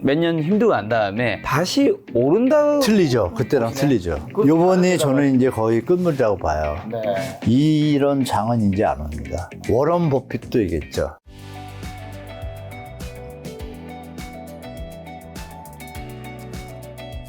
몇 년 힘들고 난 다음에 다시 오른다. 틀리죠. 그때랑 틀리죠. 요번이 저는 이제 거의 끝물이라고 봐요. 네. 이런 장은 이제 안 옵니다. 워런 버핏도 얘기했죠.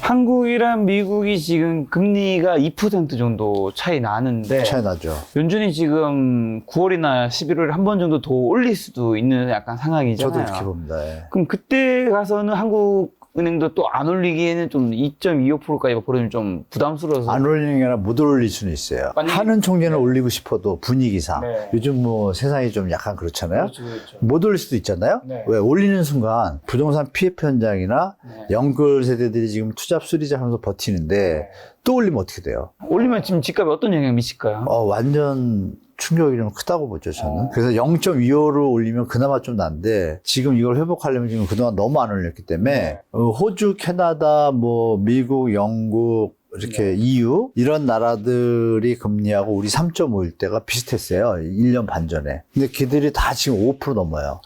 한국이랑 미국이 지금 금리가 2% 정도 차이 나는데 차이 나죠. 연준이 지금 9월이나 11월에 한 번 정도 더 올릴 수도 있는 약간 상황이잖아요. 저도 그렇게 봅니다. 예. 그럼 그때 가서는 한국은행도 또 안 올리기에는 좀 2.25%까지 벌어지면 좀 부담스러워서. 안 올리는 게 아니라 못 올릴 수는 있어요. 하는 총재는 올리고 싶어도 분위기상. 네. 요즘 뭐 세상이 좀 약간 그렇잖아요. 그렇죠. 못 올릴 수도 있잖아요. 네. 왜? 올리는 순간 부동산 PF 현장이나 네. 영끌 세대들이 지금 투잡 수리자 하면서 버티는데 또 올리면 어떻게 돼요? 올리면 지금 집값에 어떤 영향 미칠까요? 완전 충격이 좀 크다고 보죠, 저는. 그래서 0.25로 올리면 그나마 좀 난데, 지금 이걸 회복하려면 지금 그동안 너무 안 올렸기 때문에, 호주, 캐나다, 뭐, 미국, 영국, 이렇게 EU, 이런 나라들이 금리하고 우리 3.5일 때가 비슷했어요. 1년 반 전에. 근데 걔들이 다 지금 5% 넘어요.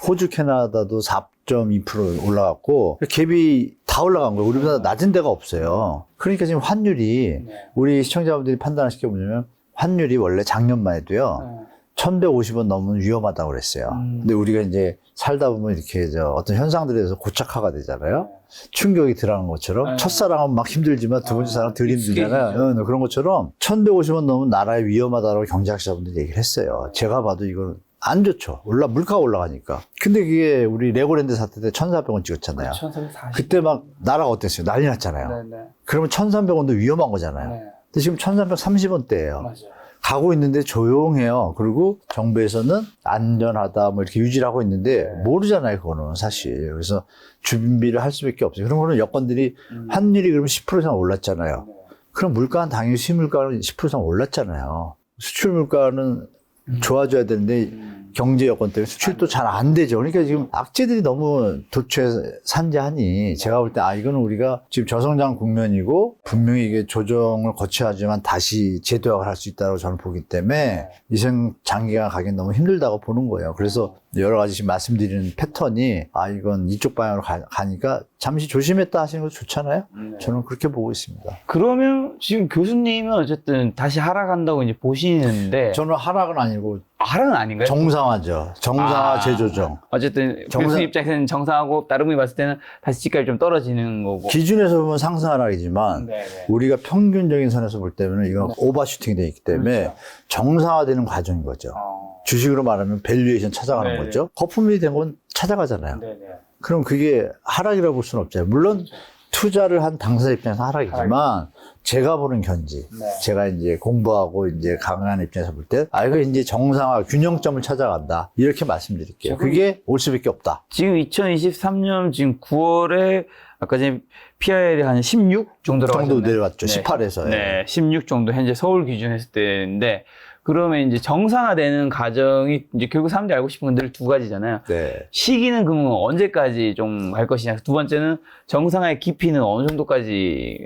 호주, 캐나다도 4.2% 올라갔고, 갭이 다 올라간 거예요. 우리보다 낮은 데가 없어요. 그러니까 지금 환율이, 우리 시청자분들이 판단을 시켜보면, 환율이 원래 작년만 해도요, 1150원 넘으면 위험하다고 그랬어요. 근데 우리가 이제 살다 보면 이렇게 어떤 현상들에 대해서 고착화가 되잖아요. 충격이 들어가는 것처럼, 첫사랑은 막 힘들지만 두 번째 사랑은 덜 힘들잖아요. 그런 것처럼 1150원 넘으면 나라에 위험하다고 경제학자분들이 얘기를 했어요. 제가 봐도 이건 안 좋죠. 물가가 올라가니까. 근데 그게 우리 레고랜드 사태 때 1,400원 찍었잖아요. 1340. 그때 막 나라가 어땠어요? 난리 났잖아요. 네네. 그러면 1,300원도 위험한 거잖아요. 네. 근데 지금 1,330원대예요. 맞아요. 가고 있는데 조용해요. 그리고 정부에서는 안전하다 뭐 이렇게 유지를 하고 있는데 모르잖아요. 그거는 사실. 그래서 준비를 할 수밖에 없어요. 그런 거는 여건들이 환율이 그러면 10% 이상 올랐잖아요. 그럼 물가는 당연히 수입물가는 10% 이상 올랐잖아요. 수출 물가는 좋아져야 되는데 경제 여건 때문에 수출도 잘 안 되죠. 그러니까 지금 악재들이 너무 도처산재하니 제가 볼 때 이거는 우리가 지금 저성장 국면이고 분명히 이게 조정을 거쳐야 하지만 다시 재도약을 할 수 있다고 저는 보기 때문에 이생 장기간 가긴 너무 힘들다고 보는 거예요. 그래서 여러 가지 지금 말씀드리는 패턴이 이건 이쪽 방향으로 가니까 잠시 조심했다 하시는 것도 좋잖아요. 저는 그렇게 보고 있습니다. 그러면 지금 교수님은 어쨌든 다시 하락한다고 이제 보시는데 저는 하락은 아니고 하락은 아닌가요? 정상화죠. 정상화 재조정. 어쨌든 교수님 입장에서는 정상하고 다른 분이 봤을 때는 다시 집값이 좀 떨어지는 거고. 기준에서 보면 상승 하락이지만 네네. 우리가 평균적인 선에서 볼 때는 이건 오버슈팅이 되어 있기 때문에 그렇죠. 정상화되는 과정인 거죠. 주식으로 말하면 밸류에이션 찾아가는 네네. 거죠. 거품이 된 건 찾아가잖아요. 네네. 그럼 그게 하락이라고 볼 수는 없잖아요. 물론 투자를 한 당사자 입장에서 하락이지만 제가 보는 견지, 제가 이제 공부하고 이제 강의하는 입장에서 볼 때, 이거 이제 정상화, 균형점을 찾아간다. 이렇게 말씀드릴게요. 그게 올 수밖에 없다. 지금 2023년 지금 9월에 아까 전에 PR이 한 16 정도라고 정도 하셨나요? 내려왔죠. 18에서. 네, 16 정도 현재 서울 기준 했을 때인데 그러면 이제 정상화되는 과정이 이제 결국 사람들이 알고 싶은 건 늘 두 가지잖아요. 네. 시기는 그러면 언제까지 좀 갈 것이냐. 두 번째는 정상화의 깊이는 어느 정도까지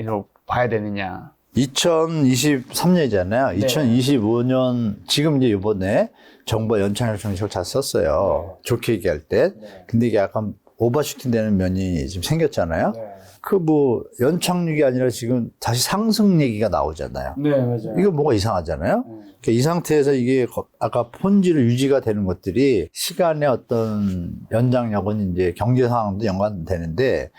봐야 되느냐. 2023년이잖아요. 네. 2025년, 지금 이제 이번에 정부가 연착륙 정책을 잘 썼어요. 좋게 얘기할 때. 근데 이게 약간 오버슈팅 되는 면이 지금 생겼잖아요. 그 뭐, 연착륙이 아니라 지금 다시 상승 얘기가 나오잖아요. 네, 맞아요. 이거 뭐가 이상하잖아요. 그러니까 이 상태에서 이게 아까 폰지로 유지가 되는 것들이 시간의 어떤 연장력은 이제 경제 상황도 연관되는데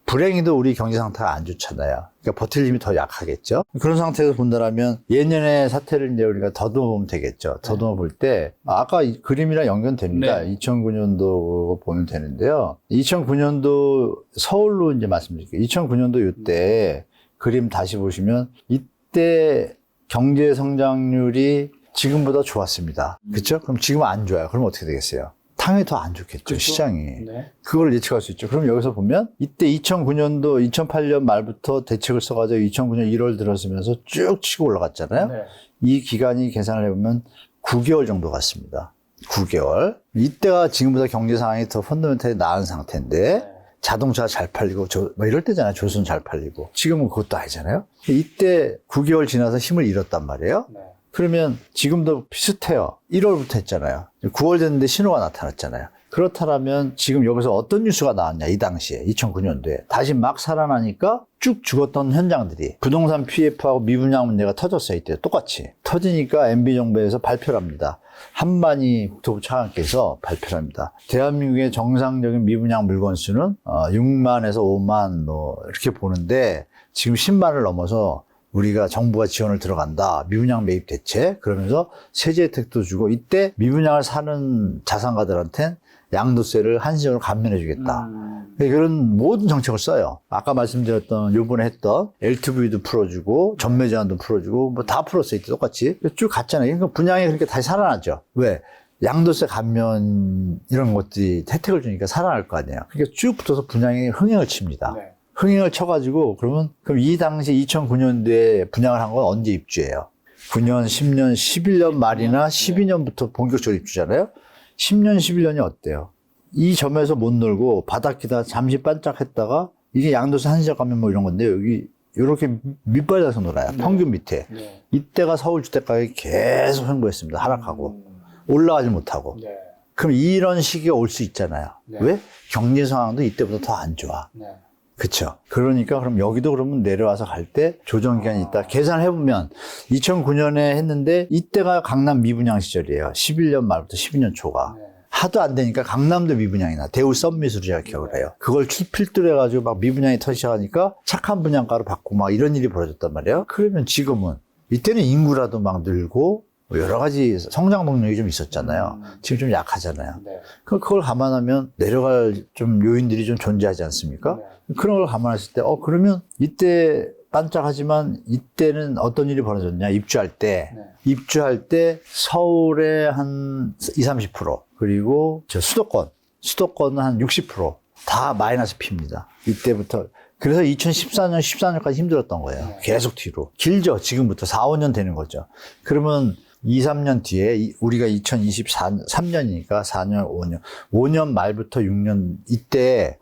불행히도 우리 경제 상태가 안 좋잖아요. 그러니까 버틸 힘이 더 약하겠죠. 그런 상태에서 본다면 예년의 사태를 이제 우리가 더듬어 보면 되겠죠. 더듬어 볼 때 아까 이 그림이랑 연결됩니다. 네. 2009년도 보면 되는데요. 2009년도 서울로 이제 말씀드릴게요. 2009년도 이때 그림 다시 보시면 이때 경제 성장률이 지금보다 좋았습니다. 그렇죠? 그럼 지금 안 좋아요. 그럼 어떻게 되겠어요? 당연히 더 안 좋겠죠, 그렇죠? 시장이. 네. 그걸 예측할 수 있죠. 그럼 여기서 보면 이때 2009년도, 2008년 말부터 대책을 써가지고 2009년 1월 들어서면서 쭉 치고 올라갔잖아요. 네. 이 기간이 계산을 해보면 9개월 정도 갔습니다. 9개월. 이때가 지금보다 경제 상황이 더 펀더멘탈이 나은 상태인데 자동차 잘 팔리고 뭐 이럴 때잖아요. 조선 잘 팔리고. 지금은 그것도 아니잖아요. 이때 9개월 지나서 힘을 잃었단 말이에요. 그러면 지금도 비슷해요. 1월부터 했잖아요. 9월 됐는데 신호가 나타났잖아요. 그렇다면 지금 여기서 어떤 뉴스가 나왔냐, 이 당시에 2009년도에 다시 막 살아나니까 쭉 죽었던 현장들이 부동산 PF하고 미분양 문제가 터졌어요. 이때 똑같이 터지니까 MB정부에서 발표를 합니다. 한반희 국토부 차관께서 발표를 합니다. 대한민국의 정상적인 미분양 물건 수는 6만에서 5만 뭐 이렇게 보는데 지금 10만을 넘어서 우리가 정부가 지원을 들어간다. 미분양 매입 대책. 그러면서 세제 혜택도 주고 이때 미분양을 사는 자산가들한테는 양도세를 한시적으로 감면해 주겠다. 그런 모든 정책을 써요. 아까 말씀드렸던 요번에 했던 LTV도 풀어주고 전매 제한도 풀어주고 뭐 다 풀었어요. 이때 똑같이. 쭉 갔잖아요. 그러니까 분양이 그렇게 다시 살아나죠. 왜? 양도세 감면 이런 것들이 혜택을 주니까 살아날 거 아니에요. 그러니까 쭉 붙어서 분양이 흥행을 칩니다. 네. 흥행을 쳐가지고 그럼 이 당시 2009년도에 분양을 한 건 언제 입주예요? 9년, 10년, 11년 말이나 12년부터 본격적으로 입주잖아요. 10년, 11년이 어때요? 이 점에서 못 놀고 바닥기다 잠시 반짝했다가 이게 양도세 한시적 감면 뭐 이런 건데 여기 이렇게 밑발이 나서 놀아요. 평균 밑에. 네. 이때가 서울 주택 가격이 계속 횡보했습니다. 하락하고 올라가지 못하고. 네. 그럼 이런 시기가 올 수 있잖아요. 네. 왜? 경제 상황도 이때보다 더 안 좋아. 네. 그쵸. 그러니까 그럼 여기도 그러면 내려와서 갈 때 조정 기간이 있다. 계산을 해보면 2009년에 했는데 이때가 강남 미분양 시절이에요. 11년 말부터 12년 초가. 네. 하도 안 되니까 강남도 미분양이나 대우 썸밋으로 제가 기억을 해요. 그걸 필두로 해가지고 막 미분양이 터지기 시작하니까 착한 분양가로 받고 막 이런 일이 벌어졌단 말이에요. 그러면 지금은 이때는 인구라도 막 늘고 뭐 여러 가지 성장 동력이 좀 있었잖아요. 지금 좀 약하잖아요. 네. 그걸 감안하면 내려갈 좀 요인들이 좀 존재하지 않습니까? 네. 그런 걸 감안했을 때, 그러면 이때 반짝하지만 이때는 어떤 일이 벌어졌냐? 입주할 때. 네. 입주할 때 서울에 한 20, 30%, 그리고 수도권은 한 60% 다 마이너스 P입니다. 이때부터. 그래서 2014년, 14년까지 힘들었던 거예요. 네. 계속 뒤로. 길죠. 지금부터 4, 5년 되는 거죠. 그러면 2, 3년 뒤에 우리가 2023년이니까 4년, 5년 말부터 6년 이때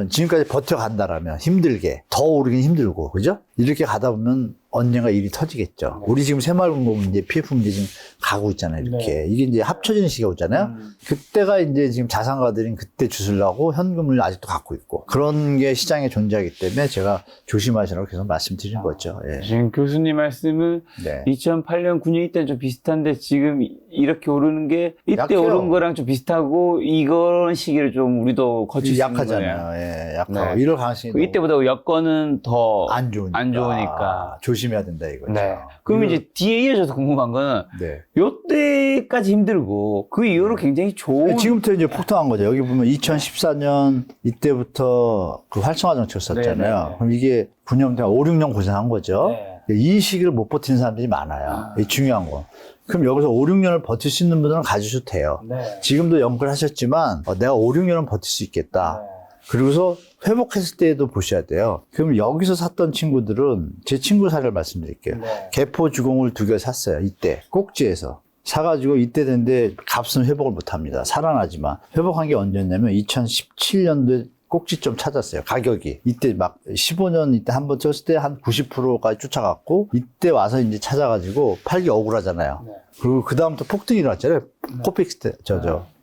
지금까지 버텨간다라면 힘들게 더 오르긴 힘들고 그죠? 이렇게 가다 보면 언젠가 일이 터지겠죠. 네. 우리 지금 새마을금고 문제, PF 문제 지금 가고 있잖아요. 이렇게. 네. 이게 이제 합쳐지는 시기가 오잖아요. 그때가 이제 지금 자산가들은 그때 주술라고 현금을 아직도 갖고 있고 그런 게 시장에 존재하기 때문에 제가 조심하시라고 계속 말씀드린 거죠. 예. 지금 교수님 말씀은 네. 2008년, 9년 이때는 좀 비슷한데 지금 이렇게 오르는 게 이때 약해요. 오른 거랑 좀 비슷하고 이런 시기를 좀 우리도 거칠 수 있는 거예요. 약하잖아요. 예, 약하고 네. 이럴 가능성이 그 이때보다 여건은 더 안 좋으니까. 안 좋으니까. 조심해야 된다 이거죠. 네. 그럼 이제 뒤에 이어져서 궁금한 거는 네. 요때까지 힘들고 그 이후로 굉장히 좋은 지금부터 이제 폭등한 거죠. 여기 보면 2014년 이때부터 그 활성화 정책을 썼잖아요. 네, 네, 네. 그럼 이게 9년, 5, 6년 고생한 거죠. 네. 이 시기를 못 버티는 사람들이 많아요. 이게 중요한 거. 그럼 여기서 5, 6년을 버틸 수 있는 분들은 가지셔도 돼요. 네. 지금도 연구를 하셨지만 내가 5, 6년은 버틸 수 있겠다. 네. 그리고서 회복했을 때도 보셔야 돼요. 그럼 여기서 샀던 친구들은 제 친구 사례를 말씀드릴게요. 네. 개포 주공을 2개 샀어요. 이때 꼭지에서 사가지고 이때 됐는데 값은 회복을 못합니다. 살아나지만 회복한 게 언제였냐면 2017년도에 꼭지점 찾았어요. 가격이 이때 막 15년 이때 한번 쪘을 때 한 90%까지 쫓아갔고 이때 와서 이제 찾아가지고 팔기 억울하잖아요. 네. 그리고 그 다음부터 폭등이 일어났잖아요. 코픽스 때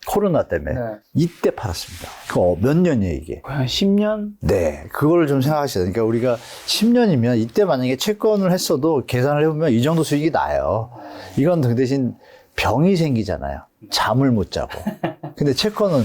코로나 때문에 네. 이때 팔았습니다. 그 몇 년이에요 이게? 한 10년? 네, 그걸 좀 생각하셔야 돼요. 그러니까 우리가 10년이면 이때 만약에 채권을 했어도 계산을 해보면 이 정도 수익이 나요. 이건 그 대신 병이 생기잖아요. 잠을 못 자고. 근데 채권은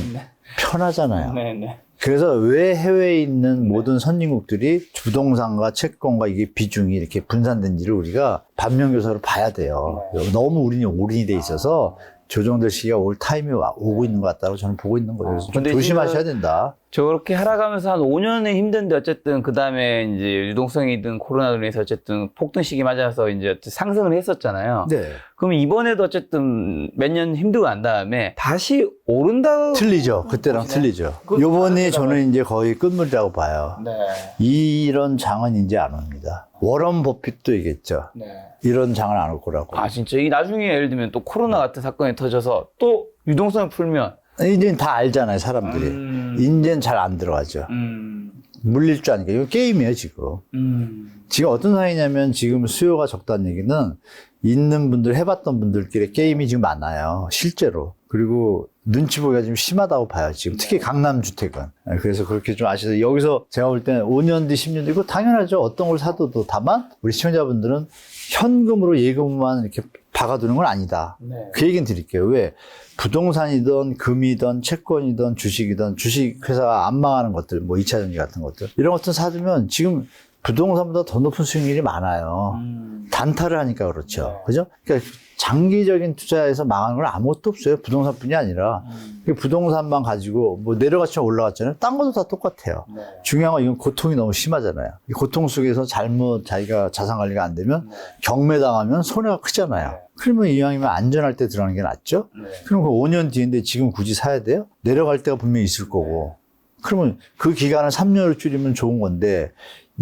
편하잖아요. 네. 그래서 왜 해외에 있는 모든 선진국들이 부동산과 채권과 이게 비중이 이렇게 분산된지를 우리가 반면교사로 봐야 돼요. 너무 우리는 올인이 돼 있어서 조정될 시기가 올 타임이 오고 있는 것 같다고 저는 보고 있는 거예요. 그래서 좀 근데 조심하셔야 된다. 저렇게 하락하면서 한 5년은 힘든데 어쨌든 그 다음에 이제 유동성이든 코로나로 인해서 어쨌든 폭등 시기 맞아서 이제 상승을 했었잖아요. 네. 그럼 이번에도 어쨌든 몇 년 힘들고 난 다음에 다시 오른다. 틀리죠. 그때랑 틀리죠. 요번에 저는 이제 거의 끝물이라고 봐요. 네. 이런 장은 이제 안 옵니다. 워런 버핏도 얘기했죠. 네. 이런 장은 안 올 거라고. 아 진짜 이 나중에 예를 들면 또 코로나 같은 사건이 터져서 또 유동성을 풀면 이제는 다 알잖아요, 사람들이. 이제는 잘 안 들어가죠. 물릴 줄 아니까. 이거 게임이에요, 지금. 지금 어떤 상황이냐면 지금 수요가 적다는 얘기는 있는 분들, 해봤던 분들끼리 게임이 지금 많아요. 실제로. 그리고 눈치 보기가 좀 심하다고 봐요, 지금. 특히 강남 주택은. 그래서 그렇게 좀 아시죠? 여기서 제가 볼 때는 5년 뒤, 10년 뒤, 이거 당연하죠. 어떤 걸 사도. 다만, 우리 시청자분들은 현금으로 예금만 이렇게 박아두는 건 아니다. 네. 그 얘기는 드릴게요. 왜? 부동산이든 금이든 채권이든 주식이든 주식회사가 안 망하는 것들, 뭐 2차전지 같은 것들. 이런 것들 사두면 지금 부동산보다 더 높은 수익률이 많아요. 단타를 하니까 그렇죠. 네. 그죠? 그러니까 장기적인 투자에서 망하는 건 아무것도 없어요. 부동산뿐이 아니라. 부동산만 가지고 뭐 내려갔지만 올라갔잖아요. 딴 것도 다 똑같아요. 네. 중요한 건 이건 고통이 너무 심하잖아요. 이 고통 속에서 잘못 자기가 자산 관리가 안 되면 경매당하면 손해가 크잖아요. 그러면 이왕이면 안전할 때 들어가는 게 낫죠? 그럼 그 5년 뒤인데 지금 굳이 사야 돼요? 내려갈 때가 분명히 있을 거고. 그러면 그 기간을 3년으로 줄이면 좋은 건데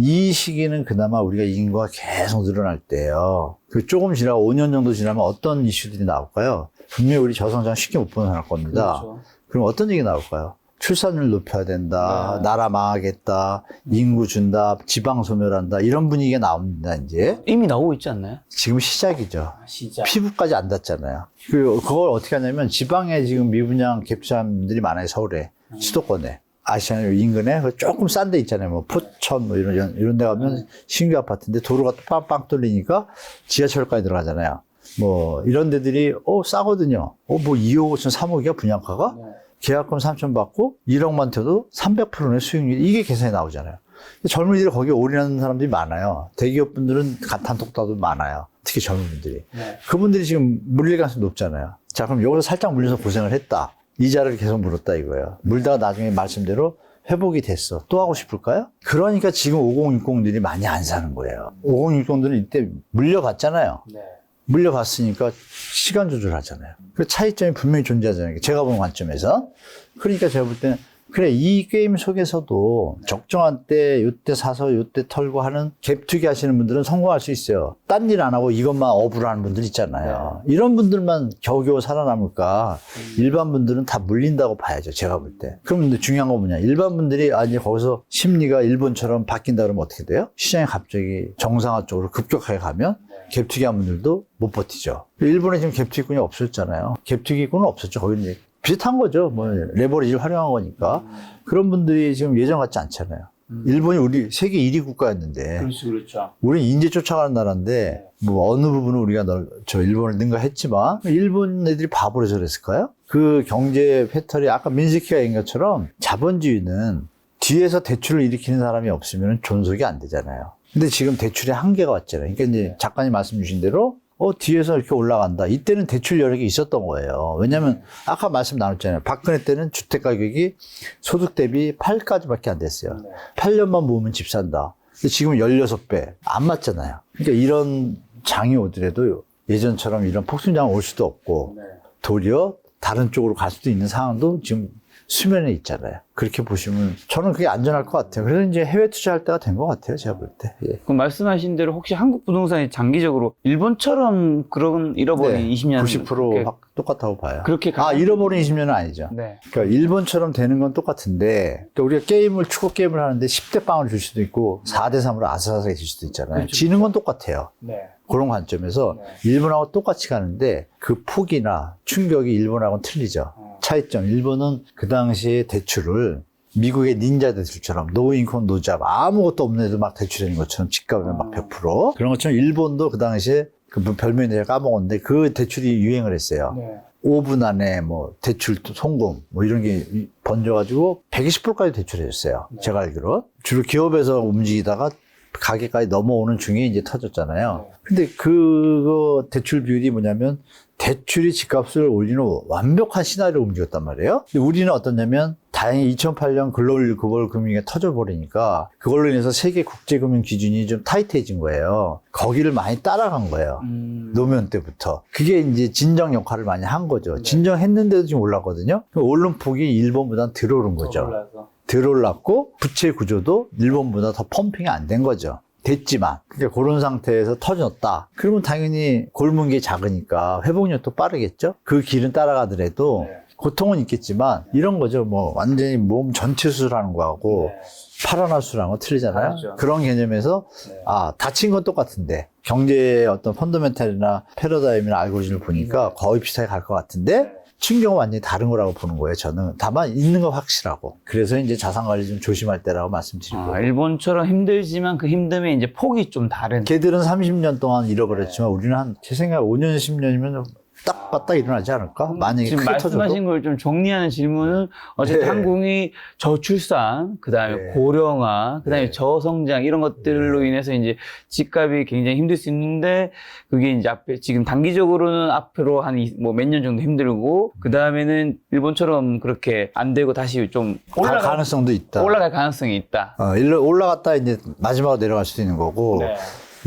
이 시기는 그나마 우리가 인구가 계속 늘어날 때예요. 그 조금 지나고 5년 정도 지나면 어떤 이슈들이 나올까요? 분명히 우리 저성장 쉽게 못 보는 겁니다. 그렇죠. 그럼 어떤 얘기 나올까요? 출산율 높여야 된다, 나라 망하겠다, 인구 준다, 지방 소멸한다, 이런 분위기가 나옵니다, 이제. 이미 나오고 있지 않나요? 지금 시작이죠. 시작. 피부까지 안 닿잖아요. 그걸 어떻게 하냐면 지방에 지금 미분양 갭투자한 분들이 많아요, 서울에. 수도권에. 아시잖아요, 인근에. 조금 싼 데 있잖아요. 뭐, 포천, 뭐, 이런 데 가면 신규 아파트인데 도로가 또 빵빵 뚫리니까 지하철까지 들어가잖아요. 뭐, 이런 데들이, 싸거든요. 뭐, 2억 5천, 3억이야, 분양가가? 계약금 3천 받고 1억만 태도 300%의 수익률. 이게 계산이 나오잖아요. 젊은이들이 거기에 올인하는 사람들이 많아요. 대기업 분들은 단톡다도 많아요. 특히 젊은 분들이. 그분들이 지금 물릴 가능성이 높잖아요. 자, 그럼 여기서 살짝 물려서 고생을 했다. 이자를 계속 물었다 이거예요. 물다가 나중에 말씀대로 회복이 됐어. 또 하고 싶을까요? 그러니까 지금 5060들이 많이 안 사는 거예요. 5060들은 이때 물려갔잖아요. 물려갔으니까 시간 조절하잖아요. 그 차이점이 분명히 존재하잖아요. 제가 보는 관점에서. 그러니까 제가 볼 때는 그래, 이 게임 속에서도 적정한 때 요때 사서 요때 털고 하는 갭투기 하시는 분들은 성공할 수 있어요. 딴 일 안 하고 이것만 업으로 하는 분들 있잖아요. 이런 분들만 겨우겨우 살아남을까? 일반 분들은 다 물린다고 봐야죠, 제가 볼 때. 그럼 근데 중요한 건 뭐냐? 일반 분들이 이제 거기서 심리가 일본처럼 바뀐다 그러면 어떻게 돼요? 시장이 갑자기 정상화 쪽으로 급격하게 가면 갭투기 한 분들도 못 버티죠. 일본에 지금 갭투기꾼이 없었잖아요. 갭투기꾼은 없었죠. 거기는 이제 비슷한 거죠. 뭐, 레버리지를 활용한 거니까. 그런 분들이 지금 예전 같지 않잖아요. 일본이 우리 세계 1위 국가였는데. 그렇죠. 우리 인재 쫓아가는 나라인데, 뭐, 어느 부분은 우리가 일본을 능가했지만, 일본 애들이 바보라서 그랬을까요? 그 경제 패턴이 아까 민스키가 얘기한 것처럼 자본주의는 뒤에서 대출을 일으키는 사람이 없으면 존속이 안 되잖아요. 근데 지금 대출의 한계가 왔잖아요. 그러니까 이제 작가님 말씀 주신 대로 뒤에서 이렇게 올라간다. 이때는 대출 여력이 있었던 거예요. 왜냐면, 아까 말씀 나눴잖아요. 박근혜 때는 주택 가격이 소득 대비 8까지밖에 안 됐어요. 8년만 모으면 집 산다. 근데 지금은 16배. 안 맞잖아요. 그러니까 이런 장이 오더라도 예전처럼 이런 폭순장 올 수도 없고, 도리어 다른 쪽으로 갈 수도 있는 상황도 지금 수면에 있잖아요. 그렇게 보시면 저는 그게 안전할 것 같아요. 그래서 이제 해외 투자할 때가 된 것 같아요. 제가 볼 때. 예. 그럼 말씀하신 대로 혹시 한국 부동산이 장기적으로 일본처럼 그런 잃어버린 20년 90% 똑같다고 봐요. 그렇게 잃어버린 20년은 아니죠. 네. 그러니까 일본처럼 되는 건 똑같은데 그러니까 우리가 축구 게임을 하는데 10대 빵을 줄 수도 있고 4대 3으로 아슬아슬하게 질 수도 있잖아요. 그렇죠. 지는 건 똑같아요. 네. 그런 관점에서 일본하고 똑같이 가는데 그 폭이나 충격이 일본하고는 틀리죠. 차이점. 일본은 그 당시에 대출을 미국의 닌자 대출처럼 노인콘 노잡 아무것도 없는 애도 막 대출하는 것처럼 집값에 막 100% 그런 것처럼 일본도 그 당시에 그 별명이 내가 까먹었는데 그 대출이 유행을 했어요. 5분 안에 뭐 대출 송금 뭐 이런 게 번져가지고 120%까지 대출해줬어요. 제가 알기로. 주로 기업에서 움직이다가 가게까지 넘어오는 중에 이제 터졌잖아요. 근데 그거 대출 비율이 뭐냐면 대출이 집값을 올리는 완벽한 시나리오로 움직였단 말이에요. 근데 우리는 어떠냐면 다행히 2008년 글로벌 금융위기가 터져버리니까 그걸로 인해서 세계 국제금융 기준이 좀 타이트해진 거예요. 거기를 많이 따라간 거예요. 노무현 때부터. 그게 이제 진정 역할을 많이 한 거죠. 진정했는데도 지금 올랐거든요. 오른 폭이 일본보다는 덜 오른 거죠. 덜 올랐고 부채 구조도 일본보다 더 펌핑이 안 된 거죠. 됐지만 그러니까 그런 상태에서 터졌다. 그러면 당연히 골문 게 작으니까 회복력도 빠르겠죠. 그 길은 따라가더라도 고통은 있겠지만 이런 거죠. 뭐 완전히 몸 전체 수술하는 거하고 팔 하나 수술하는 거 틀리잖아요. 다르죠. 그런 개념에서 다친 건 똑같은데 경제의 어떤 펀더멘탈이나 패러다임이나 알고리즘을 보니까 거의 비슷하게 갈 것 같은데 친경은 완전히 다른 거라고 보는 거예요. 저는 다만 있는 거 확실하고. 그래서 이제 자산 관리 좀 조심할 때라고 말씀드리고. 일본처럼 힘들지만 그 힘듦의 이제 폭이 좀 다른. 걔들은 30년 동안 잃어버렸지만 우리는 한 제 생각에 5년 10년이면 딱 봤다 일어나지 않을까? 만약에 지금 크게 터져도. 말씀하신 걸 좀 정리하는 질문은 어쨌든 네. 한국이 저출산, 그다음에 네. 고령화, 그다음에 네. 저성장 이런 것들로 인해서 이제 집값이 굉장히 힘들 수 있는데 그게 이제 앞에 지금 단기적으로는 앞으로 한 뭐 몇 년 정도 힘들고 그다음에는 일본처럼 그렇게 안 되고 다시 좀 갈 가능성도 있다. 올라갈 가능성이 있다. 일로 올라갔다 이제 마지막으로 내려갈 수도 있는 거고. 네.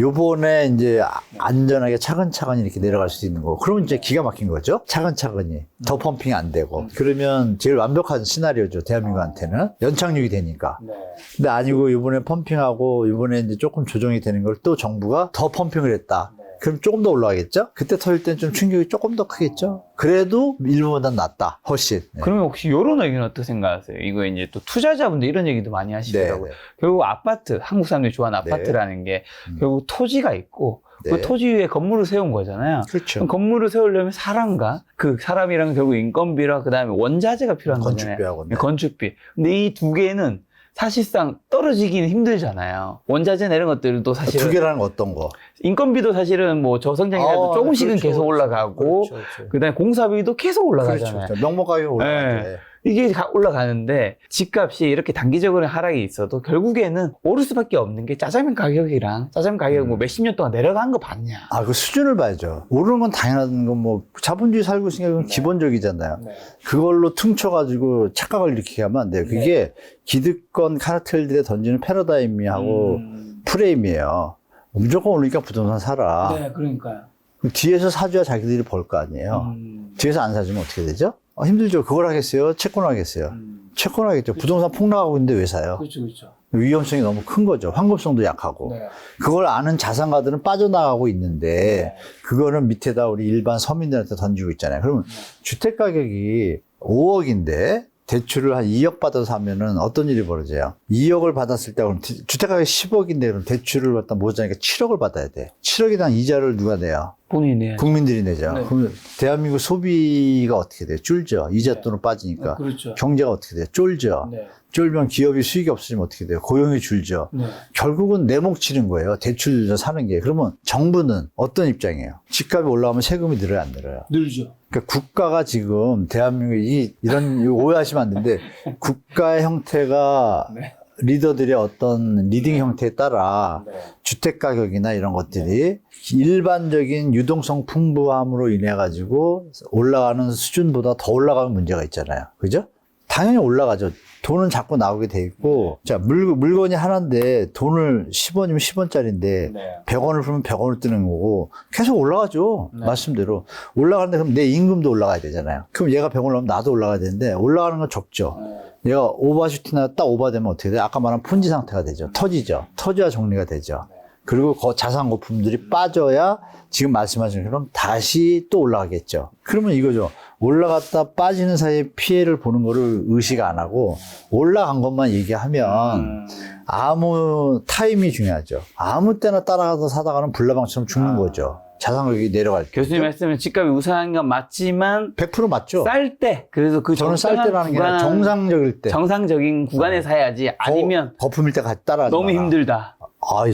요번에 이제 안전하게 차근차근히 이렇게 내려갈 수 있는 거고. 그러면 이제 기가 막힌 거죠. 차근차근히. 더 펌핑이 안 되고. 그러면 제일 완벽한 시나리오죠. 대한민국한테는. 연착륙이 되니까. 네. 근데 아니고 요번에 펌핑하고 요번에 이제 조금 조정이 되는 걸 또 정부가 더 펌핑을 했다. 그럼 조금 더 올라가겠죠? 그때 터질 땐 좀 충격이 조금 더 크겠죠? 그래도 일본보단 낫다. 훨씬. 네. 그러면 혹시 이런 의견은 어떻게 생각하세요? 이거 이제 또 투자자분들 이런 얘기도 많이 하시더라고요. 네, 네. 결국 아파트, 한국 사람들이 좋아하는 네. 아파트라는 게 결국 토지가 있고 네. 그 토지 위에 건물을 세운 거잖아요. 그렇죠. 그럼 건물을 세우려면 사람과 그 사람이랑 결국 인건비랑 그다음에 원자재가 필요한 거잖아요. 건축비하고. 네. 건축비. 근데 이 두 개는 사실상 떨어지기는 힘들잖아요. 원자재나 이런 것들도 사실은 두 개라는 거 어떤 거? 인건비도 사실은 뭐 저성장이라도 조금씩은 그렇죠, 계속 올라가고 그렇죠. 그다음에 공사비도 계속 올라가잖아요. 그렇죠. 명목 가격이 올라가죠. 네. 이게 올라가는데 집값이 이렇게 단기적으로 하락이 있어도 결국에는 오를 수밖에 없는 게 짜장면 가격이랑 짜장면 가격 뭐 몇십 년 동안 내려간 거 봤냐. 아, 그 수준을 봐야죠. 오르는 건 당연한 건 뭐 자본주의 살고 있으니까 그건 기본적이잖아요. 그걸로 퉁쳐가지고 착각을 일으키게 하면 안 돼요. 그게 기득권 카르텔들에 던지는 패러다임하고 프레임이에요. 무조건 오르니까 부동산 사라. 네, 그러니까요. 그럼 뒤에서 사줘야 자기들이 벌 거 아니에요. 뒤에서 안 사주면 어떻게 되죠? 힘들죠. 그걸 하겠어요? 채권 하겠어요? 채권 하겠죠. 부동산 폭락하고 있는데 왜 사요? 그렇죠. 위험성이 너무 큰 거죠. 환급성도 약하고. 네. 그걸 아는 자산가들은 빠져나가고 있는데 그거는 밑에다 우리 일반 서민들한테 던지고 있잖아요. 그러면 주택 가격이 5억인데 대출을 한 2억 받아서 사면은 어떤 일이 벌어져요? 2억을 받았을 때 그럼 주택 가격이 10억인데 그럼 대출을 갖다 모자니까 7억을 받아야 돼. 7억이당 이자를 누가 내요? 본인이 국민들이 내죠. 네. 그러면 대한민국 소비가 어떻게 돼요? 줄죠. 이자 돈은 빠지니까. 그렇죠. 경제가 어떻게 돼요? 쫄죠. 네. 쫄면 기업이 수익이 없으면 어떻게 돼요? 고용이 줄죠. 네. 결국은 내목 치는 거예요. 대출 사는 게. 그러면 정부는 어떤 입장이에요? 집값이 올라가면 세금이 늘어요, 안 늘어요? 늘죠. 그러니까 국가가 지금 대한민국이 이런 오해하시면 안 되는데 국가의 형태가 네. 리더들의 어떤 리딩 형태에 따라 주택 가격이나 이런 것들이 일반적인 유동성 풍부함으로 인해 가지고 올라가는 수준보다 더 올라가는 문제가 있잖아요. 그죠? 당연히 올라가죠. 돈은 자꾸 나오게 돼 있고, 자, 물건이 하나인데 돈을 10원이면 10원짜리인데 100원을 풀면 100원을 뜨는 거고 계속 올라가죠. 말씀대로. 올라가는데 그럼 내 임금도 올라가야 되잖아요. 그럼 얘가 100원을 하면 나도 올라가야 되는데 올라가는 건 적죠. 얘가 오버슈팅이나 딱 오버되면 어떻게 돼요? 아까 말한 푼지 상태가 되죠. 터지죠. 터져야 정리가 되죠. 그리고 그 자산 거품들이 빠져야 지금 말씀하신 것처럼 다시 또 올라가겠죠. 그러면 이거죠. 올라갔다 빠지는 사이에 피해를 보는 거를 의식 안 하고 올라간 것만 얘기하면 아무 타임이 중요하죠. 아무 때나 따라가서 사다가는 불나방처럼 죽는 거죠. 자산 가격이 내려갈 때. 교수님 말씀은 집값이 우상한 건 맞지만 100% 맞죠. 쌀 때 그래서 그 저는 쌀 적당한 때라는 게 아니라 구간, 정상적일 때. 정상적인 구간에 사야지 아니면 거품일 때 같이 따라가지 너무 마라. 힘들다.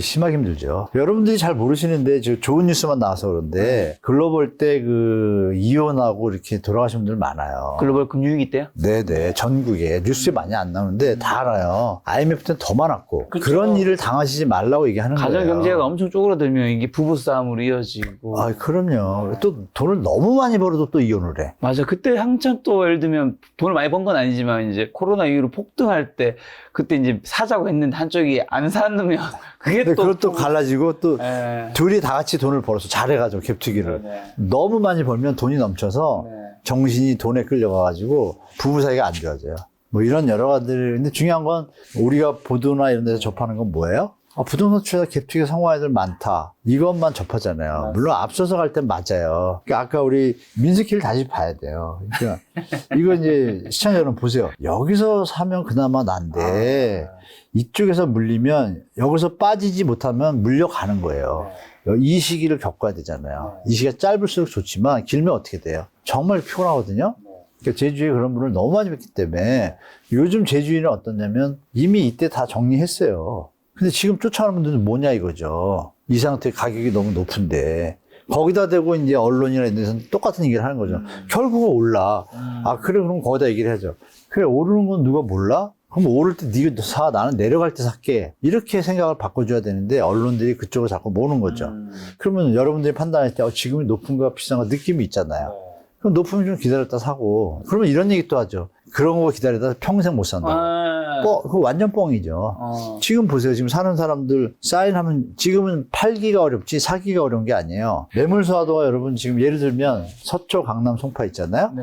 심하게 힘들죠. 여러분들이 잘 모르시는데, 좋은 뉴스만 나와서 그런데, 글로벌 때 이혼하고 이렇게 돌아가신 분들 많아요. 글로벌 금융위기 때요? 네네. 전국에. 뉴스에 많이 안 나오는데 다 알아요. IMF 때는 더 많았고. 그쵸. 그런 일을 당하시지 말라고 얘기하는 거예요. 가정 경제가 엄청 쪼그라들면 이게 부부싸움으로 이어지고. 그럼요. 또 돈을 너무 많이 벌어도 또 이혼을 해. 맞아. 그때 한참 또 예를 들면 돈을 많이 번 건 아니지만 이제 코로나 이후로 폭등할 때 그때 이제 사자고 했는데 한쪽이 안 사놓으면 그게 근데 또. 그것도 갈라지고 또 예. 둘이 다 같이 돈을 벌어서 잘해가지고 갭투기를. 네. 너무 많이 벌면 돈이 넘쳐서 네. 정신이 돈에 끌려가가지고 부부 사이가 안 좋아져요. 뭐 이런 여러 가지들. 근데 중요한 건 우리가 보도나 이런 데서 접하는 건 뭐예요? 부동산 투자에서 갭투기 성공한 애들 많다. 이것만 접하잖아요. 물론 앞서서 갈 땐 맞아요. 그러니까 아까 우리 민스키를 다시 봐야 돼요. 그러니까 이거 이제 시청자 여러분 보세요. 여기서 사면 그나마 난데 이쪽에서 물리면 여기서 빠지지 못하면 물려가는 거예요. 이 시기를 겪어야 되잖아요. 이 시기가 짧을수록 좋지만 길면 어떻게 돼요? 정말 피곤하거든요. 그러니까 제주에 그런 분을 너무 많이 뵙기 때문에 요즘 제주인은 어떠냐면 이미 이때 다 정리했어요. 근데 지금 쫓아오는 분들은 뭐냐 이거죠. 이 상태 가격이 너무 높은데 거기다 대고 이제 언론이나 이런 데서는 똑같은 얘기를 하는 거죠. 결국은 올라. 아 그래 그럼 거기다 얘기를 해야죠. 그래 오르는 건 누가 몰라? 그럼 오를 때 네가 사, 나는 내려갈 때 살게. 이렇게 생각을 바꿔줘야 되는데 언론들이 그쪽을 자꾸 모는 거죠. 그러면 여러분들이 판단할 때 지금이 높은가 비싼가 느낌이 있잖아요. 그럼 높으면 좀 기다렸다 사고. 그러면 이런 얘기 또 하죠. 그런 거 기다리다 평생 못 산다. 그거 완전 뻥이죠. 지금 보세요. 지금 사는 사람들 사인하면 지금은 팔기가 어렵지 사기가 어려운 게 아니에요. 매물소화도가 여러분 지금 예를 들면 서초, 강남, 송파 있잖아요. 네.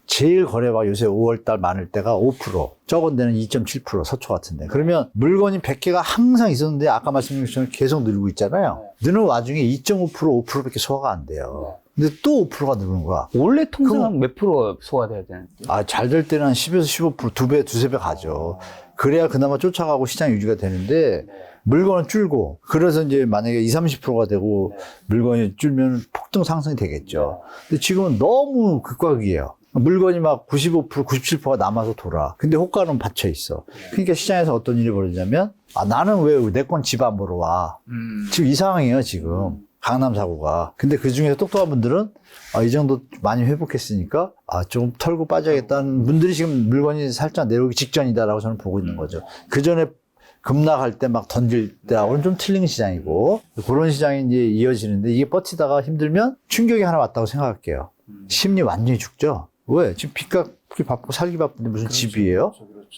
제일 거래가 요새 5월달 많을 때가 5%, 적은 데는 2.7% 서초 같은데. 그러면 물건이 100개가 항상 있었는데 아까 말씀드린 것처럼 계속 늘고 있잖아요. 느는 와중에 2.5%, 5%밖에 소화가 안 돼요. 근데 또 5%가 늘는 거야. 원래 통상 몇 프로 소화돼야 되는데? 아, 잘 될 때는 한 10에서 15%, 2배, 2~3배 가죠. 그래야 그나마 쫓아가고 시장 유지가 되는데 물건은 줄고 그래서 이제 만약에 20~30%가 되고 물건이 줄면 폭등 상승이 되겠죠. 근데 지금은 너무 극과극이에요. 물건이 막 95%, 97%가 남아서 돌아. 근데 호가는 받쳐 있어. 그러니까 시장에서 어떤 일이 벌어지냐면 아, 나는 왜 내 건 집 안 보러 와? 지금 이 상황이에요, 지금. 강남 사고가. 근데 그 중에서 똑똑한 분들은 아, 이 정도 많이 회복했으니까 아, 좀 털고 빠져야겠다는 분들이 지금 물건이 살짝 내려오기 직전이다라고 저는 보고 있는 거죠. 그 전에 급락할 때 막 던질 때하고는 좀 틀린 시장이고 그런 시장이 이제 이어지는데 이게 버티다가 힘들면 충격이 하나 왔다고 생각할게요. 심리 완전히 죽죠. 왜? 지금 빚갚기 바쁘고 살기 바쁜데 무슨 집이에요?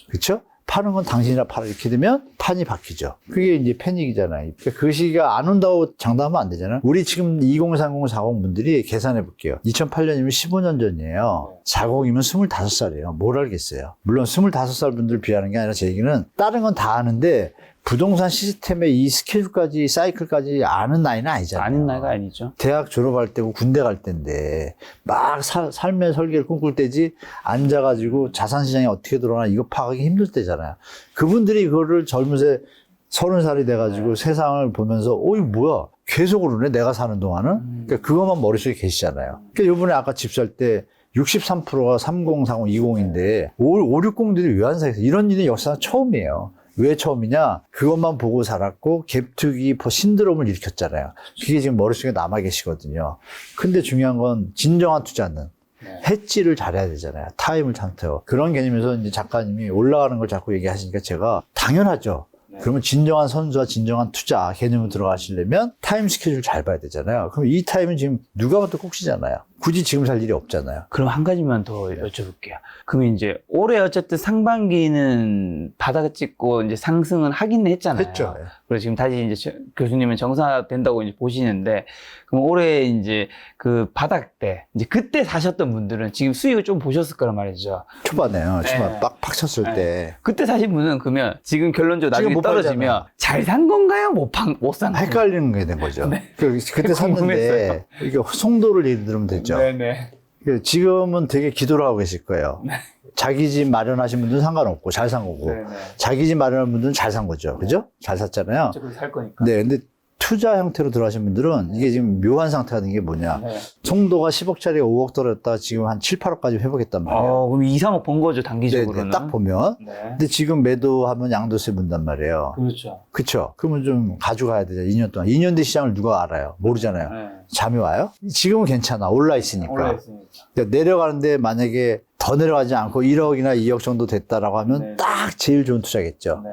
그렇죠? 파는 건 당신이라 팔아 이렇게 되면 판이 바뀌죠. 그게 이제 패닉이잖아요. 그러니까 그 시기가 안 온다고 장담하면 안 되잖아요. 우리 지금 2030, 40 분들이 계산해 볼게요. 2008년이면 15년 전이에요. 40이면 25살이에요. 뭘 알겠어요. 물론 25살 분들 비하는 게 아니라 제 얘기는 다른 건 다 아는데 부동산 시스템의 이 스케줄까지 사이클까지 아는 나이는 아니잖아요. 아는 나이가 아니죠. 대학 졸업할 때고 군대 갈 때인데 막 삶의 설계를 꿈꿀 때지 앉아가지고 자산시장이 어떻게 돌아가나 이거 파악하기 힘들 때잖아요. 그분들이 그거를 젊은새 30살이 돼가지고 세상을 보면서 이거 뭐야 계속 오르네 내가 사는 동안은. 그러니까 그것만 머릿속에 계시잖아요. 그러니까 요번에 아까 집 살 때 63%가 30, 40, 20인데 560들이 왜 안 사겠어. 이런 일이 역사상 처음이에요. 왜 처음이냐? 그것만 보고 살았고 갭투기 신드롬을 일으켰잖아요. 그게 지금 머릿속에 남아 계시거든요. 근데 중요한 건 진정한 투자는 해지를 잘해야 되잖아요. 타임을 상태요. 그런 개념에서 이제 작가님이 올라가는 걸 자꾸 얘기하시니까 제가 당연하죠. 그러면 진정한 선수와 진정한 투자 개념으로 들어가시려면 타임 스케줄 잘 봐야 되잖아요. 그럼 이 타임은 지금 누가 봐도 꼭지잖아요. 굳이 지금 살 일이 없잖아요. 그럼 한 가지만 더 여쭤볼게요. 그러면 이제 올해 어쨌든 상반기는 바닥을 찍고 이제 상승은 하긴 했잖아요. 했죠. 그래서 지금 다시 이제 교수님은 정상화된다고 이제 보시는데, 그럼 올해 이제 그 바닥 때, 이제 그때 사셨던 분들은 지금 수익을 좀 보셨을 거란 말이죠. 초반에요. 초반 빡 쳤을 때. 그때 사신 분은 그러면 지금 결론적으로 나중에 지금 못 떨어지면 팔잖아요. 잘 산 건가요? 못 산 건가요? 헷갈리는 게 된 거죠. 그때 샀는데 궁금했어요. 이게 송도를 예를 들면 됐죠. 네네. 지금은 되게 기도를 하고 계실 거예요. 자기 집 마련하신 분들은 상관없고 잘 산 거고 네네. 자기 집 마련한 분들은 잘 산 거죠. 그죠? 잘 샀잖아요. 어차피 살 거니까. 네, 근데 투자 형태로 들어가신 분들은 이게 지금 묘한 상태가 된 게 뭐냐. 네. 송도가 10억짜리 5억 떨어졌다가 지금 한 7, 8억까지 회복했단 말이에요. 그럼 2, 3억 번 거죠, 네, 단기적으로는. 딱 보면. 네. 근데 지금 매도하면 양도세 문단 말이에요. 그렇죠. 그쵸? 그러면 좀 가져가야 되죠. 2년 동안. 2년 뒤 시장을 누가 알아요? 모르잖아요. 네. 잠이 와요? 지금은 괜찮아. 올라 있으니까. 올라있으니까. 그러니까 내려가는데 만약에 더 내려가지 않고 1억이나 2억 정도 됐다라고 하면 네. 딱 제일 좋은 투자겠죠. 네.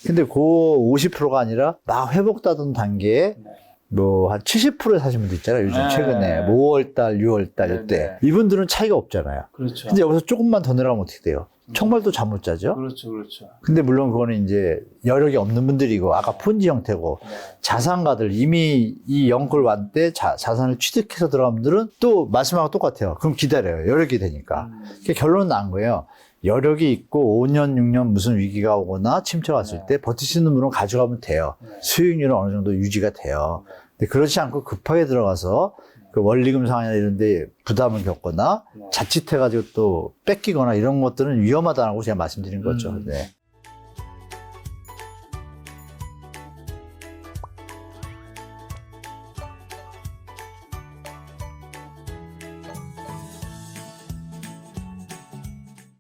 근데 그 50%가 아니라 막 회복다던 단계에 네. 뭐 한 70%에 사신 분도 있잖아요. 요즘 네. 최근에 뭐 5월달, 6월달 네, 이때 네. 이분들은 차이가 없잖아요. 그렇죠. 근데 여기서 조금만 더 내려가면 어떻게 돼요? 총말도 잠 못 자죠. 그렇죠, 그렇죠. 근데 물론 그거는 이제 여력이 없는 분들이고 아까 폰지 형태고 네. 자산가들 이미 이 영끌 완 때 자산을 취득해서 들어간 분들은 또 말씀하고 똑같아요. 그럼 기다려요. 여력이 되니까. 그러니까 결론은 난 거예요. 여력이 있고 5년, 6년 무슨 위기가 오거나 침체가 왔을 때 버틸 수 있는 물은 가져가면 돼요. 수익률은 어느 정도 유지가 돼요. 근데 그렇지 않고 급하게 들어가서 그 원리금 상환이나 이런 데 부담을 겪거나 자칫해가지고 또 뺏기거나 이런 것들은 위험하다고 제가 말씀드린 거죠. 네.